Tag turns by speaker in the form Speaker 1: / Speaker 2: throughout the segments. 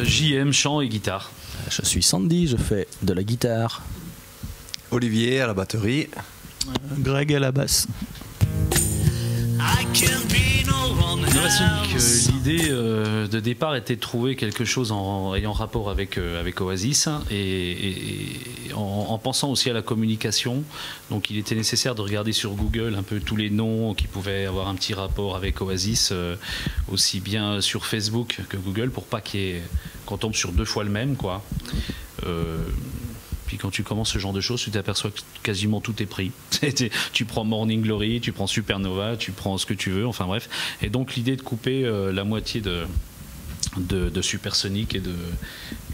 Speaker 1: JM, chant et guitare.
Speaker 2: Je suis Sandy, je fais de la guitare.
Speaker 3: Olivier à la batterie.
Speaker 4: Greg à la basse.
Speaker 1: Novasonic, l'idée de départ était de trouver quelque chose ayant rapport avec Oasis et en pensant aussi à la communication. Donc il était nécessaire de regarder sur Google un peu tous les noms qui pouvaient avoir un petit rapport avec Oasis, aussi bien sur Facebook que Google, pour pas qu'on tombe sur deux fois le même, quoi. Puis quand tu commences ce genre de choses, tu t'aperçois que quasiment tout est pris. Tu prends Morning Glory, tu prends Supernova, tu prends ce que tu veux, enfin bref. Et donc l'idée de couper la moitié de Supersonic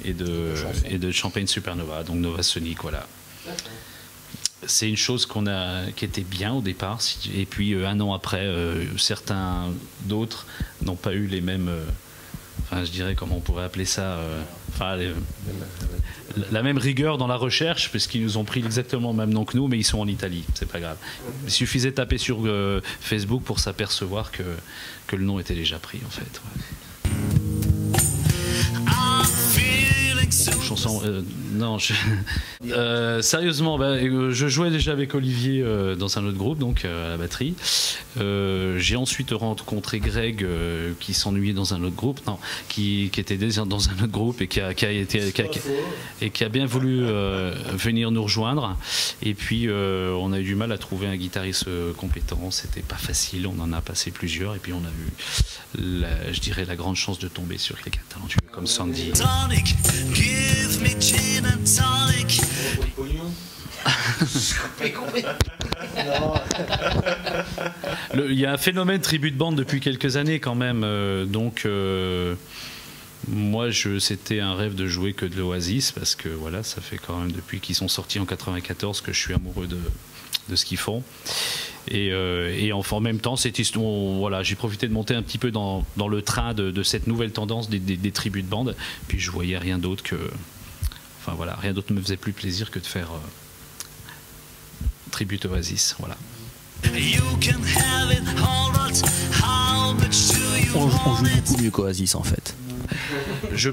Speaker 1: et de Champagne Supernova, donc Novasonic, voilà. C'est une chose qui était bien au départ, et puis un an après, certains d'autres n'ont pas eu les mêmes... Enfin, je dirais, comment on pourrait appeler ça, la même rigueur dans la recherche, parce qu'ils nous ont pris exactement le même nom que nous, mais ils sont en Italie, c'est pas grave. Il suffisait de taper sur Facebook pour s'apercevoir que le nom était déjà pris, en fait. Chanson, non, sérieusement, je jouais déjà avec Olivier dans un autre groupe, donc à la batterie. J'ai ensuite rencontré Greg qui s'ennuyait dans un autre groupe, qui était déjà dans un autre groupe et qui a bien voulu venir nous rejoindre. Et puis on a eu du mal à trouver un guitariste compétent, c'était pas facile, on en a passé plusieurs, et puis on a eu, je dirais, la grande chance de tomber sur quelqu'un de talentueux comme Sandy.
Speaker 5: Give me gin and tonic.
Speaker 1: Il y a un phénomène tribu de bande depuis quelques années quand même, donc moi c'était un rêve de jouer que de l'Oasis, parce que voilà, ça fait quand même depuis qu'ils sont sortis en 94 que je suis amoureux de ce qu'ils font. Et en même temps, voilà, j'ai profité de monter un petit peu dans le train de cette nouvelle tendance des tribus de bande. Puis je voyais rien d'autre enfin voilà, rien d'autre me faisait plus plaisir que de faire tribute Oasis, voilà.
Speaker 2: On joue beaucoup mieux qu'Oasis, en fait.
Speaker 1: Je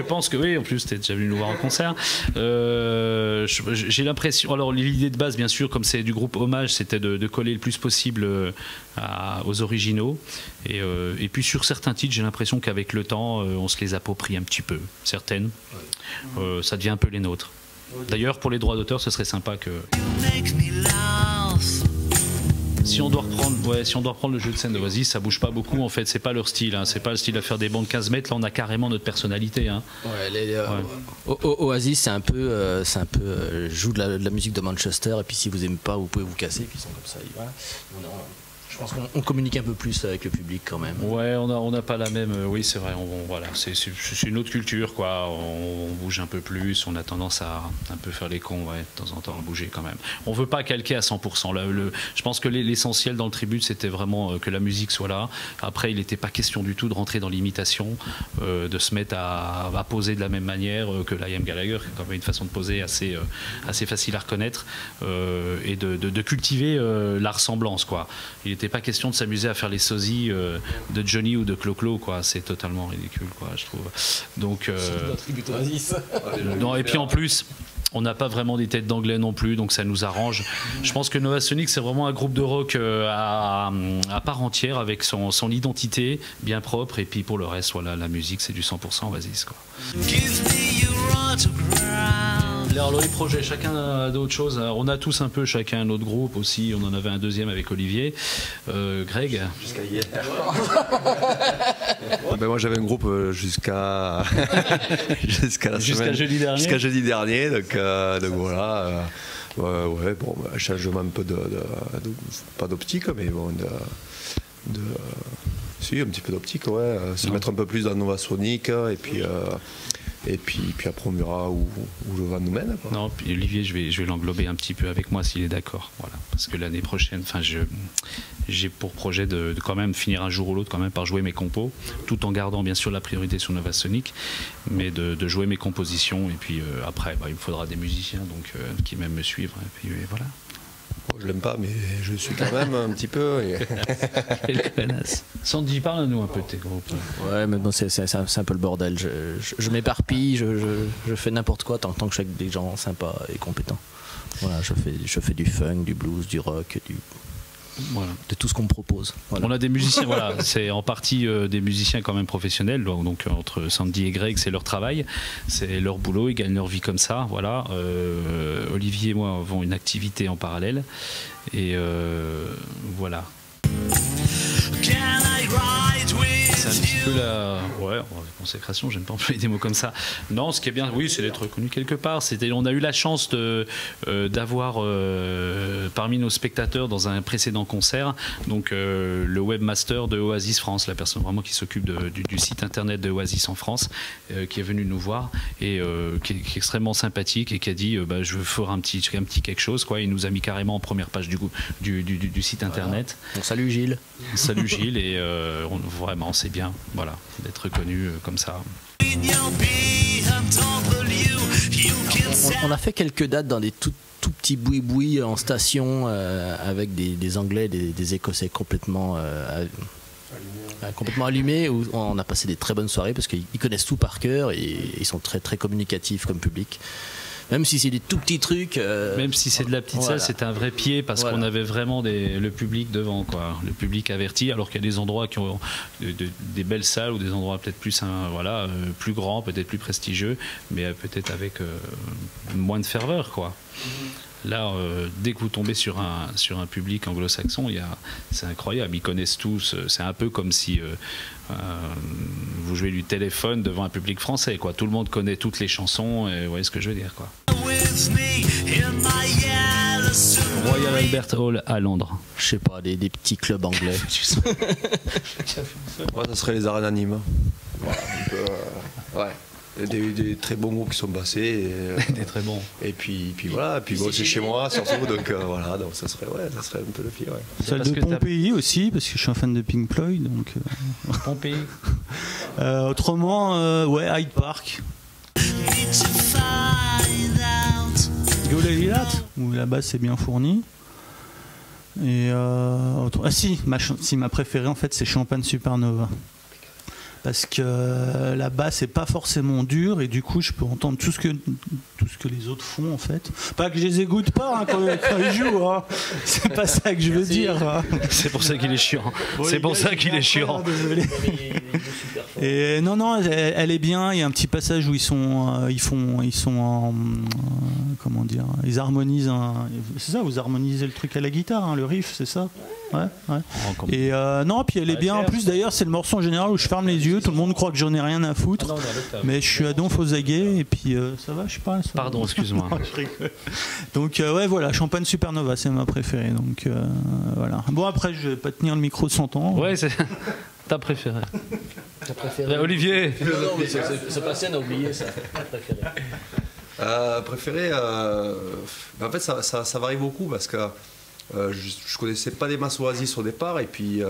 Speaker 1: pense que oui, en plus tu es déjà venu nous voir en concert. J'ai l'impression, alors l'idée de base bien sûr, comme c'est du groupe Hommage, c'était de coller le plus possible aux originaux, et puis sur certains titres j'ai l'impression qu'avec le temps on se les approprie un petit peu, certaines, ça devient un peu les nôtres. D'ailleurs pour les droits d'auteur ce serait sympa que... Si on doit reprendre le jeu de scène d'Oasis, ça bouge pas beaucoup en fait, c'est pas leur style, c'est pas le style à faire des bandes 15 mètres, là on a carrément notre personnalité.
Speaker 2: Oasis c'est un peu joue de la musique de Manchester, et puis si vous aimez pas vous pouvez vous casser, puis ils sont comme ça. Voilà. Je pense qu'on communique un peu plus avec le public quand même.
Speaker 1: Ouais, on n'a pas la même. Oui, c'est vrai. Voilà, c'est une autre culture, quoi. On bouge un peu plus. On a tendance à un peu faire les cons, ouais, de temps en temps à bouger quand même. On veut pas calquer à 100%. Je pense que l'essentiel dans le tribute, c'était vraiment que la musique soit là. Après, il n'était pas question du tout de rentrer dans l'imitation, de se mettre à poser de la même manière que Liam Gallagher, qui a quand même une façon de poser assez facile à reconnaître, et de cultiver la ressemblance, quoi. Il n'était pas question de s'amuser à faire les sosies de Johnny ou de Clo-Clo, quoi. C'est totalement ridicule, quoi, je trouve. Donc, et puis en plus, on n'a pas vraiment des têtes d'anglais non plus, donc ça nous arrange. Je pense que Novasonic, c'est vraiment un groupe de rock à part entière, avec son identité bien propre, et puis pour le reste, voilà, la musique, c'est du 100% Oasis, quoi. Alors les projets, chacun a d'autres choses. Alors, on a tous un peu chacun un autre groupe aussi. On en avait un deuxième avec Olivier. Greg.
Speaker 3: Jusqu'à hier. Moi j'avais un groupe jusqu'à
Speaker 1: jeudi dernier.
Speaker 3: Jusqu'à jeudi dernier. Donc voilà. Changement un peu pas d'optique, mais bon, si, un petit peu d'optique, ouais. Se mettre un peu plus dans Novasonic, et puis après on verra où le vent nous mène, quoi.
Speaker 1: Non, puis Olivier, je vais l'englober un petit peu avec moi s'il est d'accord. Voilà. Parce que l'année prochaine, j'ai pour projet de quand même finir un jour ou l'autre quand même par jouer mes compos, tout en gardant bien sûr la priorité sur Novasonic, mais de jouer mes compositions, et puis après il me faudra des musiciens donc qui m'aiment me suivre, et puis voilà.
Speaker 3: Je l'aime pas, mais je le suis quand même un petit peu.
Speaker 1: Quelle connasse. Sandy, parle-nous un peu de tes groupes.
Speaker 2: Ouais, mais bon, c'est un peu le bordel. Je m'éparpille, je fais n'importe quoi tant que je suis avec des gens sympas et compétents. Voilà, je fais du funk, du blues, du rock,
Speaker 1: Voilà.
Speaker 2: de tout ce qu'on me propose. Voilà.
Speaker 1: On a des musiciens, voilà, c'est en partie des musiciens quand même professionnels. Donc entre Sandy et Greg, c'est leur travail, c'est leur boulot, ils gagnent leur vie comme ça. Voilà. Olivier et moi avons une activité en parallèle et voilà. C'est un petit peu la consécration, j'aime pas employer des mots comme ça. Non, ce qui est bien, oui, c'est d'être reconnu quelque part. On a eu la chance d'avoir parmi nos spectateurs dans un précédent concert, donc le webmaster de Oasis France, la personne vraiment qui s'occupe du site internet de Oasis en France, qui est venu nous voir et qui est extrêmement sympathique et qui a dit je veux faire un petit quelque chose, quoi. Il nous a mis carrément en première page du site internet.
Speaker 2: Bon, salut Gilles.
Speaker 1: Salut Gilles, et vraiment c'est bien, voilà, d'être reconnu comme ça.
Speaker 2: On a fait quelques dates dans des tout petits boui-boui en station avec des Anglais, des Écossais complètement allumés, où on a passé des très bonnes soirées parce qu'ils connaissent tout par cœur et ils sont très très communicatifs comme public. Même si c'est des tout petits trucs.
Speaker 1: Même si c'est de la petite salle, c'était un vrai pied parce qu'on avait vraiment le public devant, quoi. Le public averti, alors qu'il y a des endroits qui ont des belles salles ou des endroits peut-être plus, plus grands, peut-être plus prestigieux, mais peut-être avec moins de ferveur, quoi. Là, dès que vous tombez sur un public anglo-saxon, c'est incroyable. Ils connaissent tous. C'est un peu comme si vous jouez du téléphone devant un public français, quoi. Tout le monde connaît toutes les chansons. Et vous voyez ce que je veux dire, quoi. Royal Albert Hall à Londres.
Speaker 2: Je sais pas, des petits clubs anglais.
Speaker 3: Moi, ça serait les arènes animes. Voilà, ouais. Il y a eu des très bons groupes qui sont passés.
Speaker 1: Des très bons.
Speaker 3: Et puis voilà, et puis bon, c'est chez moi surtout, donc voilà, donc ça serait un peu le pied. Ouais.
Speaker 4: Celle de Pompéi aussi, parce que je suis un fan de Pink Floyd. Donc,
Speaker 1: Pompéi.
Speaker 4: Autrement, Hyde Park. Gaulle-Vilat, où la basse est bien fournie. Et ma préférée en fait, c'est Champagne Supernova. Parce que la basse est pas forcément dure et du coup je peux entendre tout ce que les autres font en fait. Pas que je les écoute pas quand ils jouent, hein. C'est pas ça que je veux dire. Hein.
Speaker 1: C'est pour ça qu'il est chiant. C'est pour ça qu'il est chiant.
Speaker 4: Désolé. Et non, elle est bien. Il y a un petit passage où ils harmonisent. C'est ça, vous harmonisez le truc à la guitare, hein, le riff, c'est ça. Ouais. Et puis elle est bien. En plus d'ailleurs, c'est le morceau en général où je ferme les yeux. Tout le monde croit que j'en ai rien à foutre, mais je suis à donf aux aguets et puis ça va, je sais pas.
Speaker 1: Pardon, excuse-moi.
Speaker 4: Donc voilà, Champagne Supernova, c'est ma préférée. Donc voilà. Bon après, je vais pas tenir le micro 100 ans.
Speaker 1: Ouais, c'est ta préférée. Olivier.
Speaker 2: Non, mais Sébastien a oublié ça.
Speaker 3: Préféré, en fait ça varie beaucoup parce que je connaissais pas des masses Oasis au départ et puis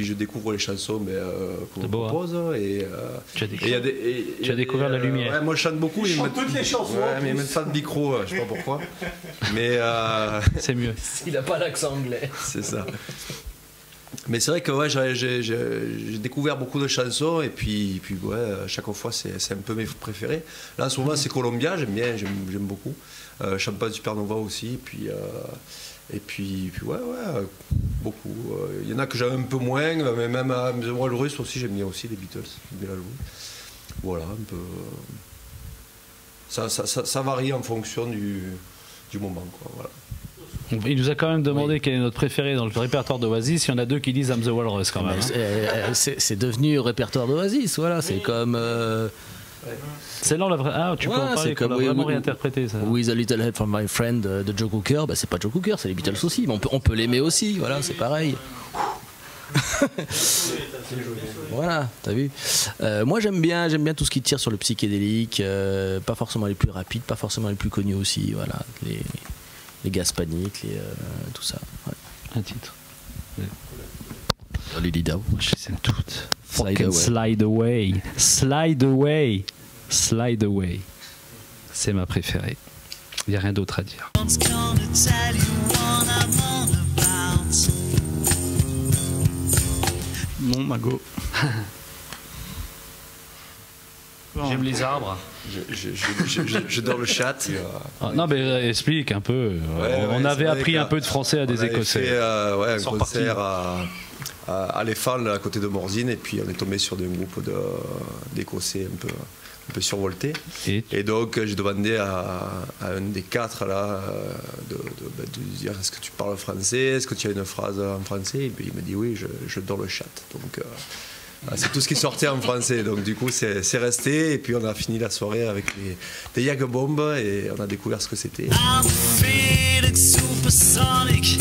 Speaker 3: je découvre les chansons qu'on me propose.
Speaker 1: Tu as découvert la lumière.
Speaker 3: Ouais, moi je chante beaucoup.
Speaker 4: Je chante toutes les chansons.
Speaker 3: Ouais, mais ils mettent pas de micro, je sais pas pourquoi. Mais
Speaker 1: c'est mieux.
Speaker 2: Il a pas l'accent anglais.
Speaker 3: C'est ça. Mais c'est vrai que j'ai découvert beaucoup de chansons et puis chaque fois c'est un peu mes préférés. Là en ce moment c'est Columbia, j'aime beaucoup. Champagne Supernova aussi et puis beaucoup. Il y en a que j'aime un peu moins, mais même à The Walrus aussi j'aime bien aussi les Beatles. J'aime bien la jouer. Voilà un peu. Ça varie en fonction du moment, quoi. Voilà.
Speaker 1: Il nous a quand même demandé quel est notre préféré dans le répertoire d'Oasis. Il y en a deux qui disent I'm the Walrus quand même.
Speaker 2: C'est devenu répertoire d'Oasis, voilà. C'est comme.
Speaker 1: C'est là la vraie. Ah, tu peux en parler, qu'on a vraiment réinterprété ça.
Speaker 2: With a Little Help from My Friend de Joe Cooker, c'est pas Joe Cooker, c'est les Beatles aussi. Mais on peut l'aimer aussi, voilà, c'est pareil. Voilà, t'as vu. Moi j'aime bien tout ce qui tire sur le psychédélique, pas forcément les plus rapides, pas forcément les plus connus aussi, voilà. Les Gas Panic, tout ça. Ouais.
Speaker 1: Un titre.
Speaker 2: Lily Dow.
Speaker 1: Je sais toutes. Slide Away. Slide Away. Slide Away. C'est ma préférée. Il n'y a rien d'autre à dire.
Speaker 5: One's gonna tell you what I'm on about.
Speaker 4: Bon, bah go.
Speaker 1: J'aime les arbres.
Speaker 3: Je dors le chat.
Speaker 1: Ah, non, mais explique un peu. On avait appris un peu de français à des Écossais.
Speaker 3: Fait, un
Speaker 1: Ils sont
Speaker 3: concert à l'Effal, à côté de Morzine, et puis on est tombé sur des groupes d'Écossais un peu survoltés. Et donc j'ai demandé à un des quatre là de dire est-ce que tu parles français, est-ce que tu as une phrase en français, et puis il m'a dit oui, je dors le chat. Donc c'est tout ce qui sortait en français, donc du coup c'est resté, et puis on a fini la soirée avec des Jägerbombes et on a découvert ce que c'était.
Speaker 5: I'm feeling supersonic.